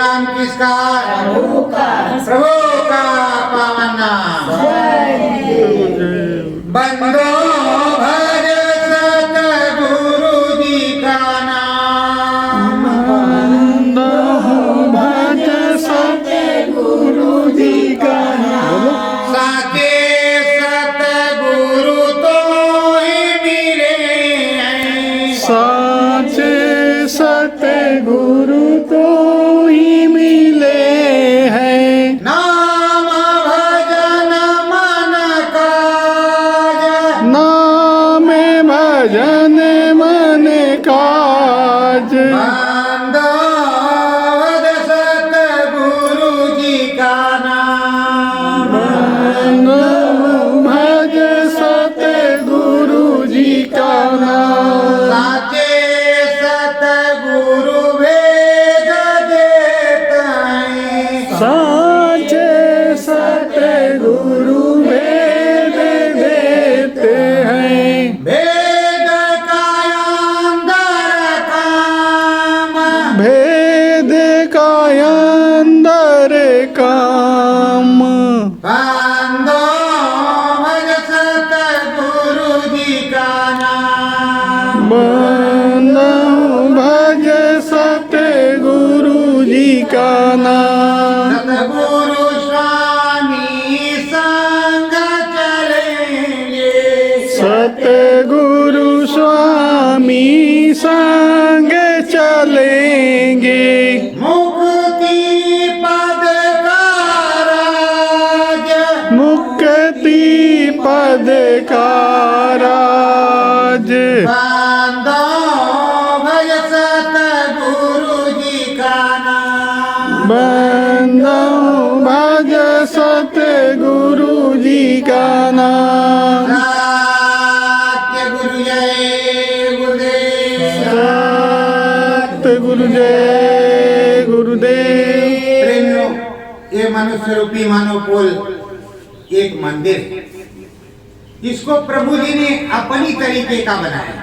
नाम किसका? प्रभु का। प्रभु का पावन नाम। बंदो भज सतगुरु जी का नाम। बंदो भज सतगुरु जी का नाम। साचे सतगुरु तो ही मिले हैं। साचे सतगुरु तो ही मिले हैं। नाम भजन मन काज। नाम भजन मन काज। बंदो भज सतगुरु जी का नाम। बंदो भज सतगुरु जी का नाम। साचे सतगुरु भेद देते हैं। साचे सतगुरु भेद देते हैं। भेद का अंदर काम। भेद का अंदर काम। बंदो भज सतगुरु जी का नाम। बंदो भज सतगुरु जी का नाम। सतगुरु स्वामी संग चलेंगे। सतगुरु स्वामी संग चलेंगे। मुक्ति पद का राज। मुक्ति पद का राज। बंदो भज सतगुरु जी का नाम। बंदो भज सतगुरु जी का नाम। सत्य गुरु जय गुरुदेव। सतगुरु जय गुरुदेव। प्रेमियों, ये मनुष्य रूपी मानव पुल एक मंदिर है। इसको प्रभु जी ने अपनी तरीके का बनाया।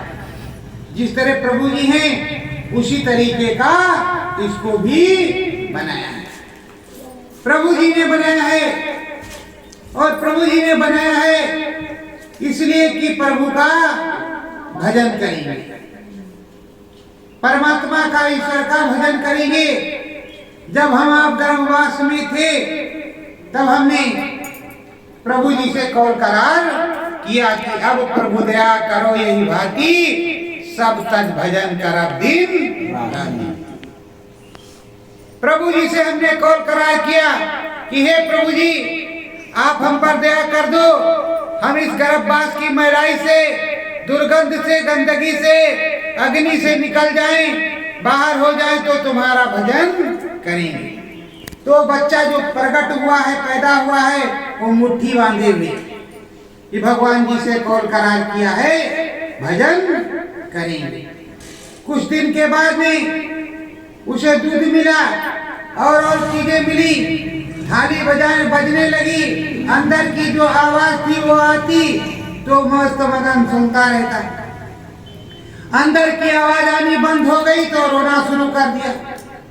जिस तरह प्रभु जी हैं उसी तरीके का इसको भी बनाया है। प्रभु जी ने बनाया है और प्रभु जी ने बनाया है इसलिए कि प्रभु का भजन करेंगे, परमात्मा का, ईश्वर का भजन करेंगे। जब हम आप गर्भवास में थे तब हमने प्रभु जी से कौल करार किया कि अब प्रभु दया करो यही भांति सब तज भजन करब दिन रानी। प्रभु जी से हमने कौल करार किया कि हे प्रभु जी आप हम पर दया कर दो। हम इस गर्भवास की मैलाई से, दुर्गंध से, गंदगी से, अग्नि से निकल जाएं, बाहर हो जाएं तो तुम्हारा भजन करेंगे। तो बच्चा जो प्रकट हुआ है, पैदा हुआ है, वो मुट्ठी बांधे हुए कि भगवान जी से कौल करार किया है भजन करेंगे। कुछ दिन के बाद में उसे दूध मिला और चीजें मिली। थाली बजने लगी। अंदर की जो आवाज थी वो आती तो मस्त मगन सुनता रहता। अंदर की आवाज आनी बंद हो गई तो रोना शुरू कर दिया।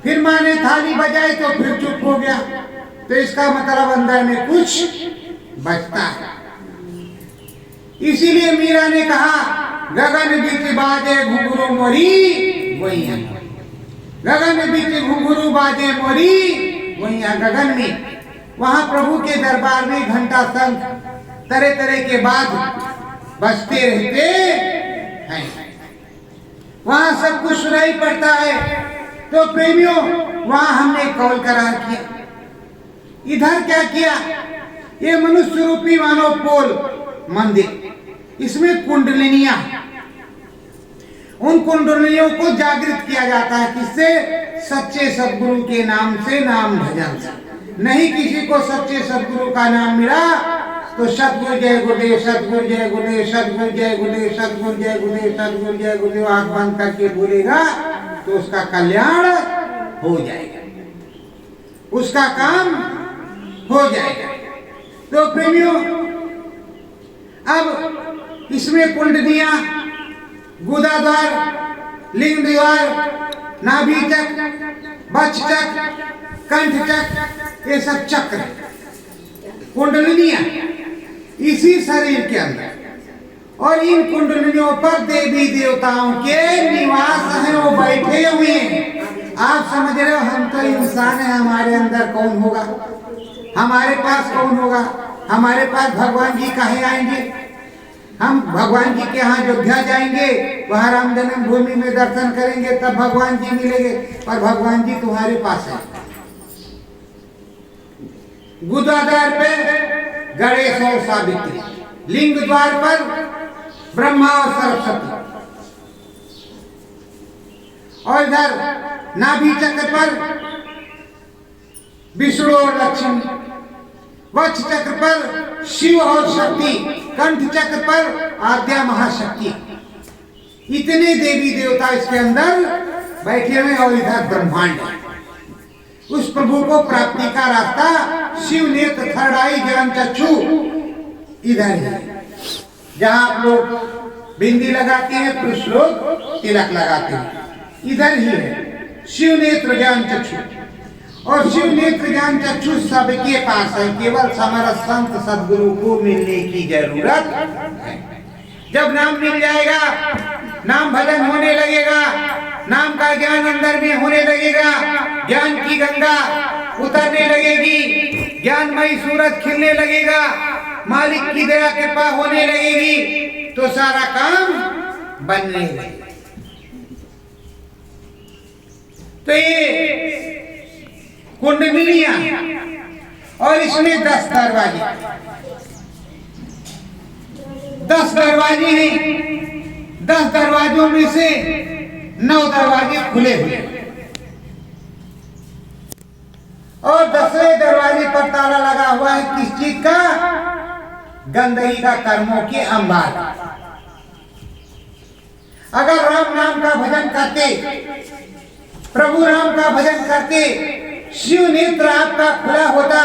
फिर माँ ने थाली बजाई तो फिर चुप हो गया। तो इसका मतलब अंदर में कुछ बचता है। इसीलिए मीरा ने कहा गगन बीच बाजे घुंघरू मोरी वही है। गगन बीच घुंघरू बाजे मोरी वही है। गगन में वहां प्रभु के दरबार में घंटा शंख तरह तरह के बाद बजते रहते हैं। वहां सब कुछ सुनाई पड़ता है। तो प्रेमियों वहां हमने कौल करार किया। इधर क्या किया? ये मनुष्य रूपी मानव पोल मंदिर, इसमें कुंडलिनियां, उन कुंडलियों को जागृत किया जाता है। किससे? सच्चे सदगुरु के नाम से, नाम भजन से। नहीं किसी को सच्चे सदगुरु का नाम मिला तो सतगुरु जय गुरुदेव, सतगुरु जय गुरुदेव, सतगुरु जय गुरुदेव, सतगुरु जय गुरुदेव, सतगुरु जय गुरुदेव आंख बंद करके बोलेगा तो उसका कल्याण हो जाएगा, उसका काम हो जाएगा। तो प्रेमियों अब इसमें कुंडलियां, गुदा द्वार, लिंग द्वार, नाभि तक, बक्ष तक, कंठ चक्र, ये सब चक्र, कुंडलिनियां इसी शरीर के अंदर, और इन कुंडलियों पर देवी देवताओं के निवास हैं, वो बैठे हुए हैं। आप समझ रहे हो, हम तो इंसान हैं, हमारे अंदर कौन होगा, हमारे पास कौन होगा, हमारे पास भगवान जी कहाँ आएंगे। हम भगवान जी के यहाँ अयोध्या जाएंगे, वहां राम जन्म भूमि में दर्शन करेंगे, तब भगवान जी मिलेंगे, और भगवान जी तुम्हारे पास है। गुदाद्वार पे गणेश और सावित्री, लिंग द्वार पर ब्रह्मा और सरस्वती, और इधर नाभि चक्र पर विष्णु और लक्ष्मी, वक्ष चक्र पर शिव और शक्ति, कंठ चक्र पर आद्या महाशक्ति, इतने देवी देवता इसके अंदर बैठे हुए, और इधर ब्रह्मांड। उस प्रभु को प्राप्ति का रास्ता शिव नेत्र, थर्ड आई, ज्ञान चक्षु इधर है, जहां आप लोग बिंदी लगाते हैं, पुरुष लोग तिलक लगाते हैं, इधर ही है शिव नेत्र ज्ञान चक्षु। और शिव नेत्र ज्ञान चक्षु सबके पास है, केवल समर्थ संत सदगुरु को मिलने की जरूरत है। जब नाम मिल जाएगा, नाम भजन होने लगेगा, नाम का ज्ञान अंदर में होने लगेगा, ज्ञान की गंगा उतरने लगेगी, ज्ञानमयी सूरज खिलने लगेगा, मालिक की दया कृपा होने लगेगी, तो सारा काम बनने लगेगा। तो ये कुंडलियां, और इसमें 10 दरवाजे, 10 दरवाजे हैं। 10 दरवाजों में से 9 दरवाजे खुले हुए, और 10वें दरवाजे पर ताला लगा हुआ है। किस चीज का? गंदगी का, कर्मों के अंबार। अगर राम नाम का भजन करते, प्रभु राम का भजन करते, शिव नेत्र आपका खुला होता,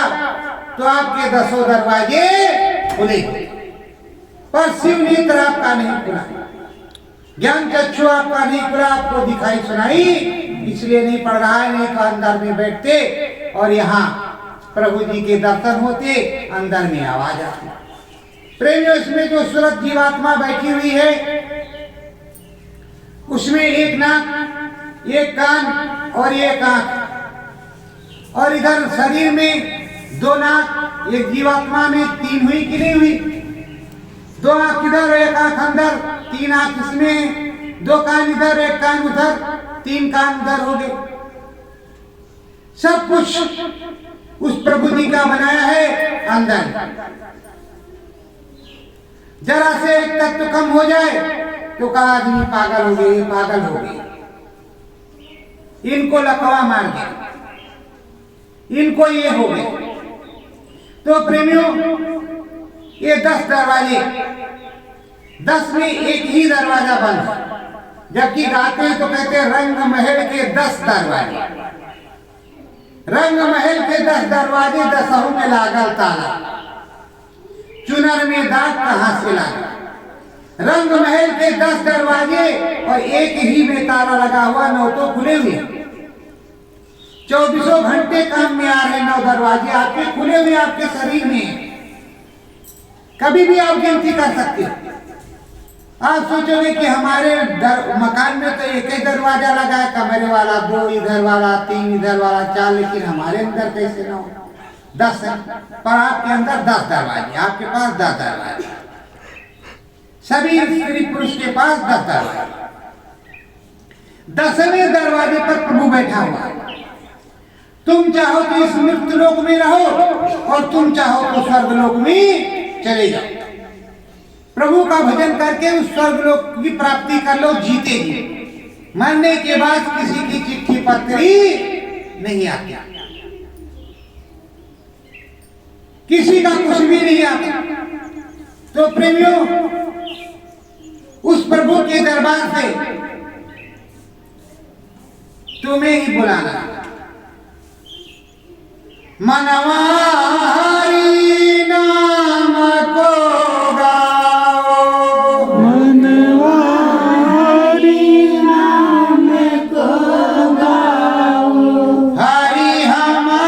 तो आपके 10 दरवाजे खुले, पर शिव नेत्र आपका नहीं खुला, ज्ञान चक्षु आपका नहीं खुला, आपको दिखाई सुनाई इसलिए नहीं पड़ रहा है, नहीं तो अंदर में बैठते और यहाँ प्रभु जी के दर्शन होते, अंदर में आवाज आती। प्रेमियों, इसमें जो सूरत जीवात्मा बैठी हुई है, उसमें एक नाक, एक कान और एक आंख, और इधर शरीर में 2 नाक, एक जीवात्मा में 3 हुई कि नहीं हुई? 2 आंख इधर, एक आंख अंदर, 3 आंख इसमें, 2 कान इधर, एक कान उधर, 3 कान उधर हो गए। सब कुछ उस प्रभु जी का बनाया है अंदर। जरा से एक तत्व कम हो जाए तो कहा आदमी पागल हो गए, पागल हो गए, इनको लकवा मार गया, इनको ये हो गए। तो प्रेमियों, ये 10 दरवाजे, 10 में एक ही दरवाजा बंद है, जबकि गाते हैं तो कहते हैं रंग महल के 10 दरवाजे। रंग महल के 10 दरवाजे, 10 में लागल ताला, चुनर में दाग कहां से लागा। रंग महल के 10 दरवाजे और एक ही में ताला लगा हुआ, 9 तो खुले हुए। 24 घंटे काम में आ रहे 9 दरवाजे आपके खुले हुए, आपके शरीर में कभी भी आप गिनती कर सकते हो। आप सोचोगे कि हमारे मकान में तो एक ही दरवाजा लगा है, कमरे वाला 2, इधर वाला 3, इधर वाला 4, लेकिन हमारे अंदर कैसे ना हो? 10 है, पर आपके अंदर 10 दरवाजे, आपके पास 10 दरवाजे, सभी स्त्री पुरुष के पास 10 दरवाजे। 10वें दरवाजे पर प्रभु बैठा हुआ है। तुम चाहो तो इस मृत्यु लोक में रहो, और तुम चाहो तो स्वर्ग लोक में चले जाओ। प्रभु का भजन करके उस स्वर्ग लोक की प्राप्ति कर लो, जीते जी। मरने के बाद किसी की चिट्ठी पत्री नहीं आती, किसी का कुछ भी नहीं आता। तो प्रेमियों, उस प्रभु के दरबार से तुम्हें ही बुलाना। मनवा हरि नाम को गाओ, मनवा हरि नाम को गाओ, हरि हमारा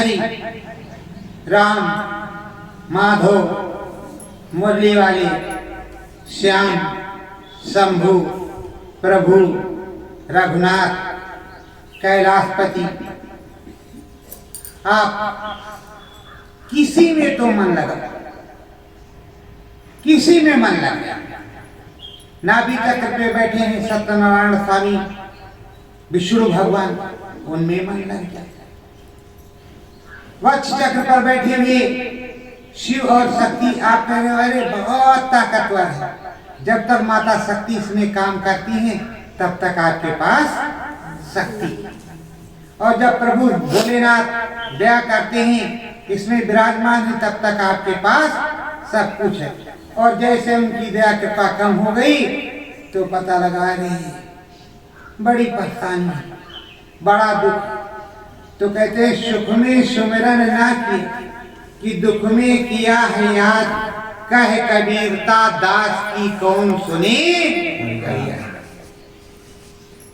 हरि, राम, माधव, मुरली वाले, श्याम, शंभु, प्रभु, रघुनाथ, कैलाशपति, आप किसी में तो मन लगा, किसी में मन लगा। नाभि चक्र पे बैठे हैं सत्यनारायण स्वामी, विष्णु भगवान, उनमें मन लग जाता। वक्ष चक्र पर बैठे हुए शिव और शक्ति, आप कहने वाले बहुत ताकतवर है। जब तक माता शक्ति इसमें काम करती हैं तब तक आपके पास शक्ति, और जब प्रभु भोलेनाथ दया करते हैं इसमें विराजमान है तब तक आपके पास सब कुछ है। और जैसे उनकी दया कृपा कम हो गई तो पता लगा रही बड़ी परेशानी, बड़ा दुख। तो कहते हैं सुख में सुमिरन ना किए कि दुख में किया है याद, कहे कबीरता दास की कौन सुने।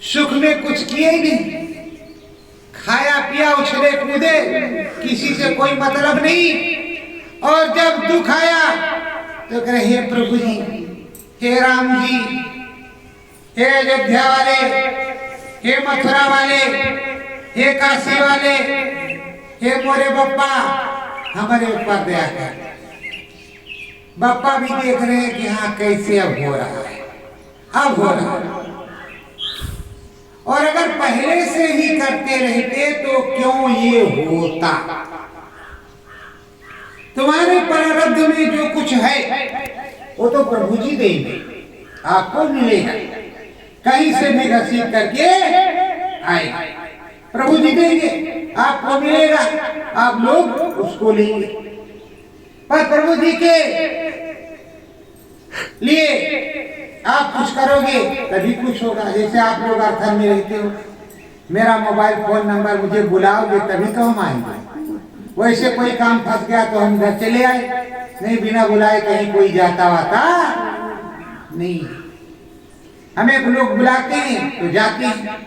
सुख में कुछ किए ही नहीं, खाया पिया उछले कूदे, किसी से कोई मतलब नहीं। और जब दुख आया तो कहे हे प्रभु जी, हे राम जी, हे अयोध्या वाले, हे मथुरा वाले, हे काशी वाले, हे मोरे बप्पा, हमारे ऊपर दया कर। बप्पा भी देख रहे हैं कि हाँ कैसे अब हो रहा है, अब हो रहा है। और अगर पहले से ही करते रहते तो क्यों ये होता। तुम्हारे प्रारब्ध में जो कुछ है वो तो प्रभु जी देंगे, आपको मिलेगा। कहीं से भी घसीट करके आए प्रभु जी देंगे, आपको मिलेगा, आप लोग उसको लेंगे। पर प्रभु जी के लिए आप कुछ करोगे तभी कुछ होगा। जैसे आप लोग अर्थन में रहते हो, मेरा मोबाइल फोन नंबर मुझे बुलाओगे तभी तो हम आएंगे। वैसे कोई काम फंस गया तो हम घर चले आए, नहीं बिना बुलाए कहीं कोई जाता वाता नहीं। हमें लोग बुलाते हैं तो जाते हैं।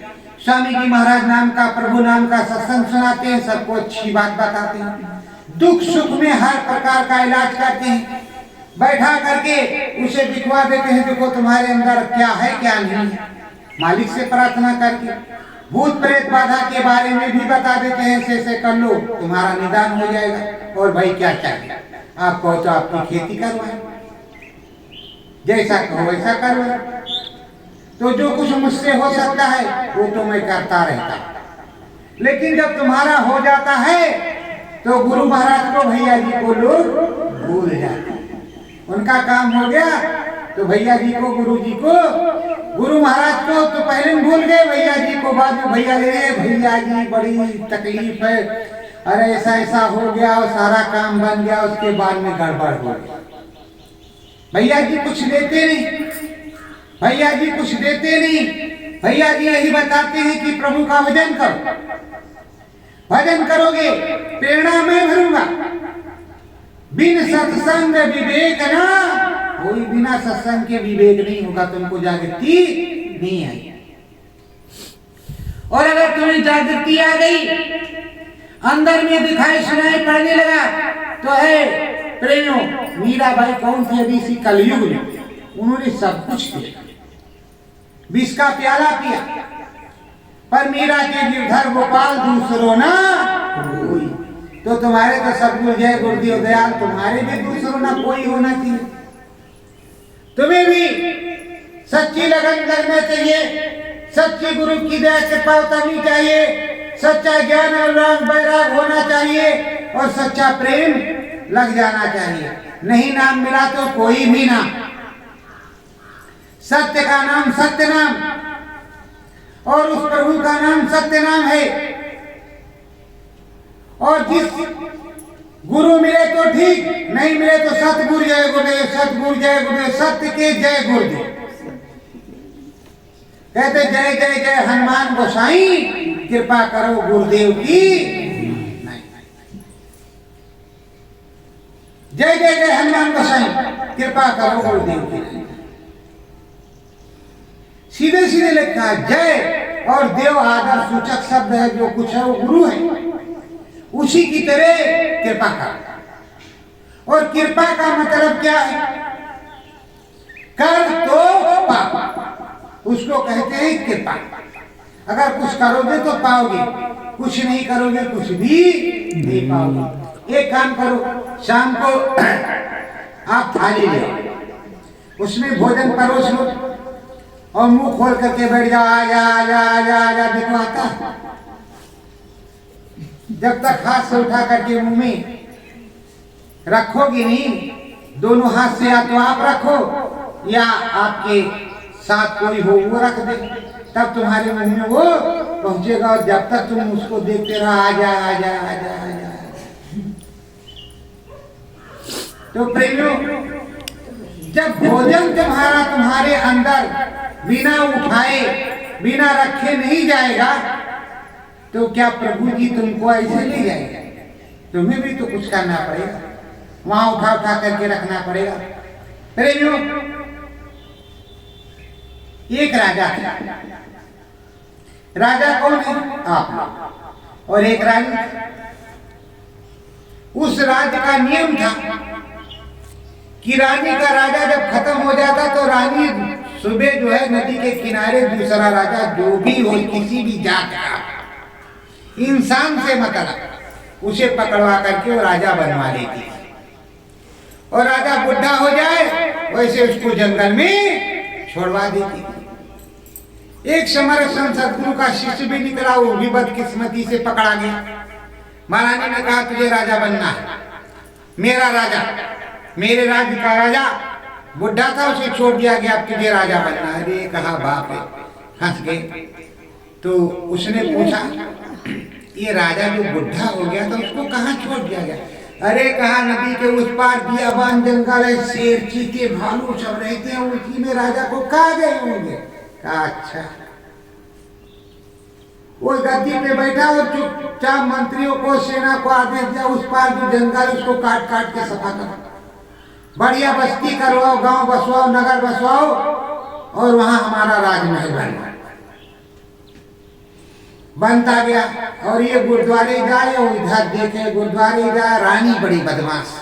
स्वामी जी महाराज नाम का, प्रभु नाम का सत्संग सुनाते हैं, सबको अच्छी बात बताते हैं, दुख सुख में हर प्रकार का इलाज करते हैं। बैठा करके उसे दिखवा देते हैं, देखो तुम्हारे अंदर क्या है क्या नहीं है। मालिक से प्रार्थना करके भूत प्रेत बाधा के बारे में भी बता देते हैं, ऐसे कर लो तुम्हारा निदान हो जाएगा। और भाई क्या चाहिए, आप कहो तो आपकी खेती करवाए, जैसा कहो वैसा करवाए। तो जो कुछ मुझसे हो सकता है वो तो मैं करता रहता, लेकिन जब तुम्हारा हो जाता है तो गुरु महाराज को, भैया जी को लोग भूल जाते। उनका काम हो गया तो भैया जी को, गुरु जी को, गुरु महाराज को तो पहले भूल गए, भैया जी को बाद में भैया ले गए। भैया जी बड़ी तकलीफ है, अरे ऐसा ऐसा हो गया और सारा काम बन गया, उसके बाद में गड़बड़ हो गई। भैया जी कुछ देते नहीं, भैया जी कुछ देते नहीं। भैया जी यही बताते हैं कि प्रभु का भजन करो, भजन करोगे प्रेरणा मैं भरूंगा। बिन सत्संग विवेक ना, कोई बिना सत्संग के विवेक नहीं होगा, तुमको जागृति नहीं आई। और अगर तुम्हें जागृति आ गई, अंदर में दिखाई सुनाई पड़ने लगा, तो है प्रेमियों, मीराबाई कौन थी अभी इसी कलयुग में, उन्होंने सब कुछ किया, विष का प्याला पिया, पर मीरा के गिरधर गोपाल दूसरों ना कोई। तो तुम्हारे तो सतगुरु जय गुरुदेव दयाल, तुम्हारे भी दूसरों ना कोई होना चाहिए। तुम्हें भी सच्ची लगन लगना चाहिए, सच्ची गुरु की दया कृपा उतरनी चाहिए, सच्चा ज्ञान और राग वैराग होना चाहिए, और सच्चा प्रेम लग जाना चाहिए। नहीं नाम मिला तो कोई भी नाम, सत्य का नाम सत्य नाम, और उस प्रभु का नाम सत्य नाम है। और जिस गुरु मिले तो ठीक, नहीं मिले तो सतगुरु जय गुरुदेव, सतगुरु जय गुरुदेव, सत्य के जय गुरुदेव। कहते जय जय जय हनुमान गोसाई, कृपा करो गुरुदेव की। जय जय जय हनुमान गोसाई, कृपा करो गुरुदेव की। सीधे सीधे लिखा जय और देव आदर सूचक शब्द है, जो कुछ है वो गुरु है। उसी की तरह कृपा कर। और कृपा का मतलब क्या है? कर तो पाप, उसको कहते हैं कृपा। अगर कुछ करोगे तो पाओगे, कुछ नहीं करोगे कुछ भी नहीं पाओगे। एक काम करो, शाम को आप थाली ले आओ, उसमें भोजन परोस लो और मुंह खोल करके बैठ जाओ, आजा आजा आजा आजा। देखो आता है? जब तक हाथ से उठा करके मुंह में रखोगे नहीं, दोनों हाथ से या तो आप रखो या आपके साथ कोई हो वो रख दे, तब तुम्हारे मुंह में वो पहुंचेगा। और जब तक तुम उसको देखते रहो, आजा आजा आजा आजा। तो प्रेमियों, जब भोजन तुम्हारे अंदर बिना उठाए बिना रखे नहीं जाएगा, तो क्या प्रभु जी तुमको ऐसे ले जाएगा? तुम्हें भी तो कुछ करना पड़ेगा, वहां उठा उठा करके रखना पड़ेगा। प्रेमियों, एक राजा था। राजा कौन है? आप। और एक रानी। उस राज्य का नियम था कि रानी का राजा जब खत्म हो जाता तो रानी सुबह जो है नदी के किनारे दूसरा राजा जो भी हो, किसी भी जात का इंसान से मतलब, उसे पकड़वा करके वो राजा बनवा लेती। और राजा बुढ़ा हो जाए वैसे उसको जंगल में छोड़वा देती। एक समरसन सदगुरु का शिष्य भी निकला, वो भी बदकिस्मती से पकड़ा गया। महारानी ने कहा तुझे राजा बनना है, मेरा राजा, मेरे राज्य का राजा बुढ़ा था, उसे छोड़ दिया गया, अब तुझे राजा बनना है। अरे कहा बाप है, हंस गए। तो उसने पूछा ये राजा जो बुढ़ा हो गया था उसको कहाँ छोड़ दिया गया? अरे कहा नदी के उस पार बियाबान जंगल है, शेर चीते भालू सब रहते हैं, उसी में राजा को कहा गए होंगे। कहा अच्छा। वो गद्दी पे बैठा और चुपचाप मंत्रियों को सेना को आदेश दिया उस पार जो जंगल उसको काट काट के सफा करो, बढ़िया बस्ती करवाओ, गांव बसवाओ, नगर बसवाओ और वहां हमारा राजमहल बनवाओ। बनता गया। और ये गुरुद्वारे जाए और इधर देखे गुरुद्वारे जाए, रानी बड़ी बदमाश,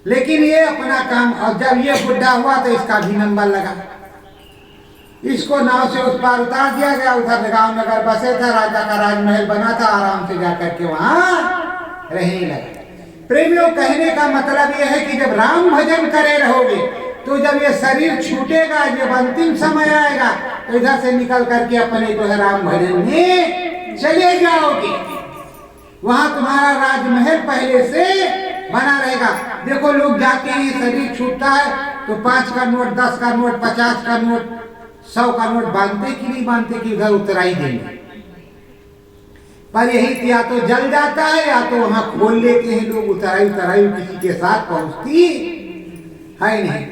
लेकिन ये अपना काम। और जब ये बुढ़ा हुआ तो इसका भी नंबर लगा, इसको नाव से उस पार उतार दिया गया। उधर गांव नगर बसे था, राजा का राजमहल बना था, आराम से जाकर के वहां रहने लगा। प्रेमियों, कहने का मतलब यह है कि जब राम भजन करे रहोगे तो जब ये शरीर छूटेगा, जब अंतिम समय आएगा तो इधर से निकल करके अपने जो है राम भजन में चले जाओगे। वहां तुम्हारा राजमहल पहले से बना रहेगा। देखो लोग जाते हैं, शरीर छूटता है तो 5 का नोट, 10 का नोट, 50 का नोट, 100 का नोट बांधते कि नहीं बांधते कि उधर उतराई देंगे। पर यही या तो जल जाता है या तो वहां खोल लेते हैं लोग, उतराई उतराई किसी के साथ पहुंचती है नहीं।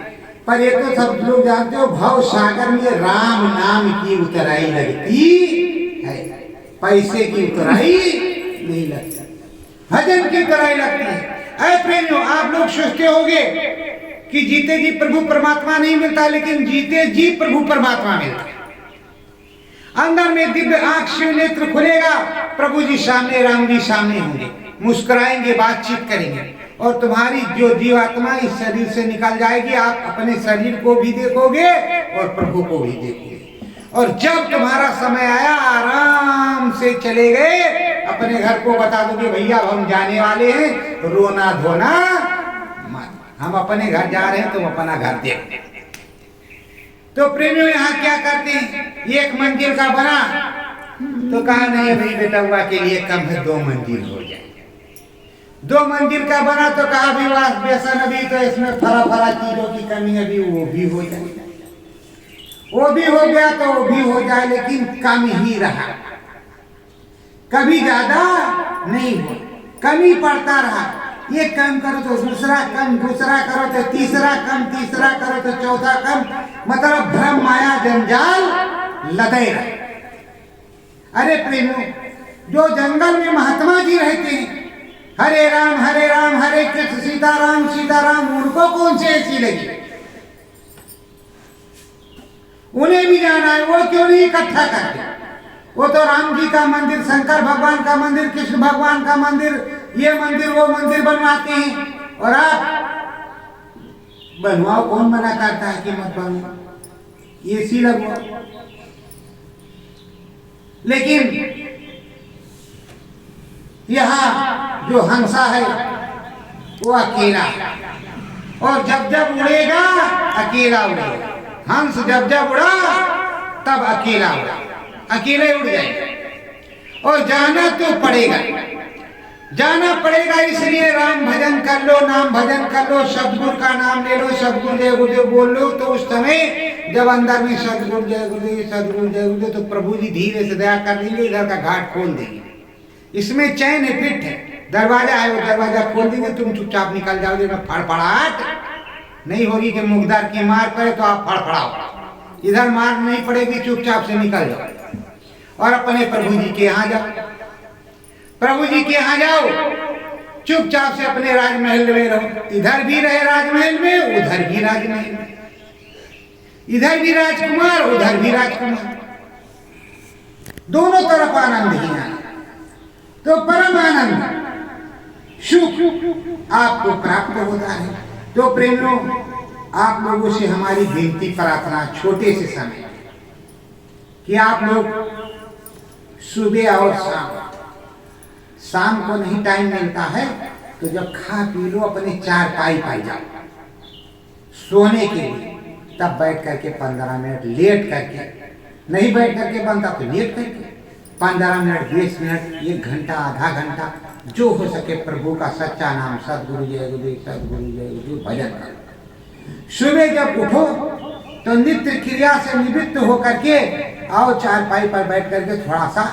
पर ये तो सब लोग जानते हो, भव सागर में राम नाम की उतराई लगती है, पैसे की उतराई नहीं लगती, भजन की उतराई लगती है। ऐ प्रेमियों, आप लोग सोचते होंगे कि जीते जी प्रभु परमात्मा नहीं मिलता, लेकिन जीते जी प्रभु परमात्मा मिलता है। अंदर में दिव्य आंख शिव नेत्र खुलेगा, प्रभु जी सामने, राम जी सामने होंगे, मुस्कुराएंगे, बातचीत करेंगे और तुम्हारी जो जीवात्मा इस शरीर से निकल जाएगी। आप अपने शरीर को भी देखोगे और प्रभु को भी देखोगे। और जब तुम्हारा समय आया, आराम से चले गए, अपने घर को बता दोगे भैया हम जाने वाले हैं, रोना धोना मत, हम अपने घर जा रहे हैं, तुम अपना घर देखो। तो प्रेमियों, यहाँ क्या करते हैं, एक मंजिल का बना तो कहा नहीं भाई बेटा हुआ के लिए कम है, 2 मंजिल हो जाए। 2 मंजिल का बना तो कहा भी वास बेसन, अभी तो इसमें फरा फरा चीजों की कमी है, अभी वो भी हो जाए। वो भी हो गया तो वो भी हो जाए, लेकिन कम ही रहा, कभी ज्यादा नहीं हो, कमी पड़ता रहा। ये कम करो तो दूसरा कम, दूसरा करो तो तीसरा कम, तीसरा करो तो चौथा कम, मतलब भ्रम माया जंजाल लदे रहे। अरे प्रेमियों, जो जंगल में महात्मा जी रहते हैं, हरे राम हरे कृष्ण सीताराम सीताराम, उनको कौन से ऐसी लगी? उन्हें भी जाना है, वो क्यों नहीं इकट्ठा करते? वो तो राम जी का मंदिर, शंकर भगवान का मंदिर, कृष्ण भगवान का मंदिर, ये मंदिर वो मंदिर बनवाते हैं। और आप बनवाओ, कौन मना करता है कि मत बनवाओ, एसी लगवाओ। लेकिन यहाँ जो हंसा है वो अकेला, और जब जब उड़ेगा अकेला उड़ेगा। हंस जब जब उड़ा तब अकेला उड़ा, अकेले उड़ जाएगा। और जाना तो पड़ेगा, जाना पड़ेगा। इसलिए राम भजन कर लो, नाम भजन कर लो, सतगुरु का नाम ले लो, सतगुरु जय गुरुदेव बोल लो। तो उस समय जब अंदर में सतगुरु जय गुरुदेव, सतगुरु जय गुरुदेव, तो प्रभु जी धीरे से दया कर देंगे, इधर का घाट खोल देंगे। इसमें चैन है, फिट है, दरवाजा है, वो दरवाजा खोल देंगे, तुम चुपचाप निकल जाओगे। में फड़फड़ाहट नहीं होगी कि मुकदार की मार पड़े तो आप फड़फड़ाओ, इधर मार नहीं पड़ेगी, चुपचाप से निकल जाओ और अपने प्रभु जी के यहाँ जाओ। प्रभु जी के यहाँ जाओ, चुपचाप से अपने राजमहल में रहो। इधर भी रहे राजमहल में, उधर भी राजमहल में, इधर भी राजकुमार, उधर भी राजकुमार, दोनों तरफ आनंद ही आनंद। तो परम आनंद सुख आपको प्राप्त होता है। तो प्रेमियों, आप लोगों से हमारी विनती प्रार्थना छोटे से समय कि आप लोग सुबह और शाम को नहीं टाइम मिलता है तो जब खा पी लो अपने चारपाई पाई जाओ सोने के लिए, तब बैठ करके 15 मिनट लेट करके, नहीं बैठ करके बनता तो लेट करके 15 मिनट, 20 मिनट, 1 घंटा, आधा घंटा, जो हो सके प्रभु का सच्चा नाम सतगुरु जय गुरुदेव, सतगुरु जय गुरुदेव भजन करो। सुबह जब उठो तो नित्य क्रिया से निवृत्त होकर के आओ, चारपाई पर बैठ करके थोड़ा सा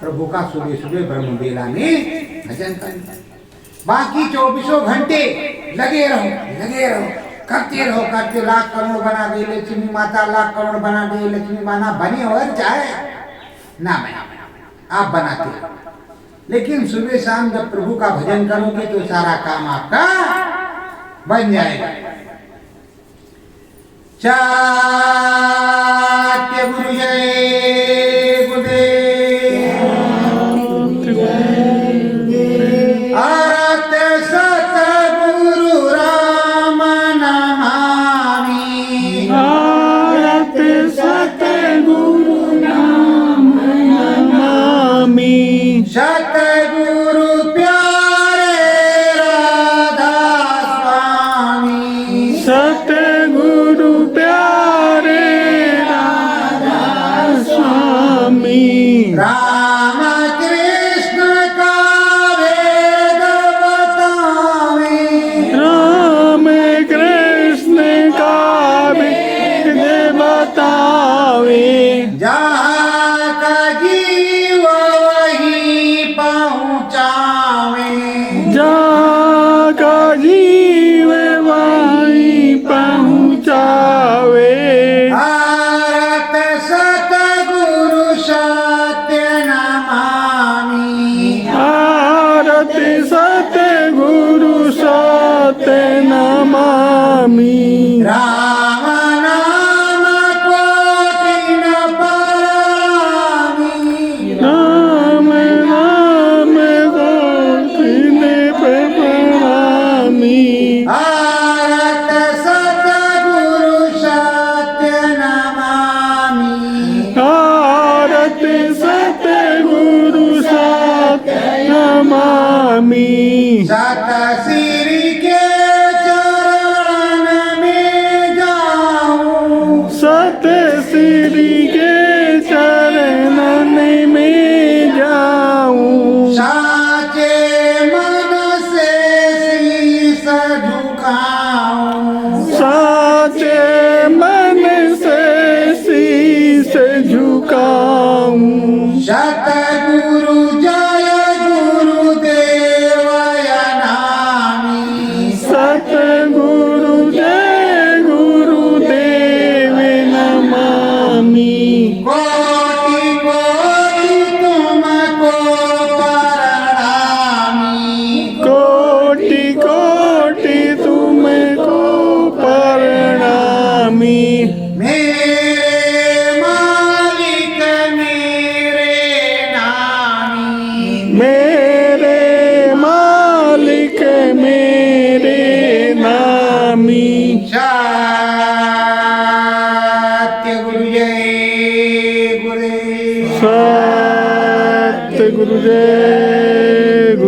प्रभु का सुबह सुबह ब्रह्म बेला में भजन करो। बाकी 24 घंटे लगे रहो, लगे रहो, करते रहो, करते। लाख करोड़ बना दे लक्ष्मी माता, लाख करोड़ बना दे लक्ष्मी माता, बने और चाहे ना बना, आप बनाते हो। लेकिन सुबह शाम जब प्रभु का भजन करोगे तो सारा काम आपका बन जाएगा। चात्य गुरु जय गुरुदेव, आरत सतगुरु राम नमामि, आरत सतगुरु नाम नमामि, सतगुरु प्यारे राधा स्वामी, सतगुरु प्यारे राधा स्वामी, राम कृष्ण का भेद बतावे, राम कृष्ण का भेद बतावे, जहाँ का जीव वहीं पहुँचावे, जाका जीव वहीं पहुँचावे, भारत सतगुरु सत्य नमामि, आरत सतगुरु सत्य नमामि, राम नाम कोटि न पारामि, राम नाम गोविंद प्रणामी, भारत सतगुरु सत्य नमामि, आरत सतगुरु सत्य नमामि, सत श्री के चरण में जाऊं, सत श्री के चरणन में जाऊं, साचे मन से शीस झुकाऊं, साचे मन से शीस झुकाऊं, सतगुरु जय गुरुदेव नामी, सतगुरु जय गुरुदेव नमामि, कोटि कोटि तुमको प्रणामी, कोटि कोटि तुमको प्रणामी, मेरे मालिक मेरे गुरुदेव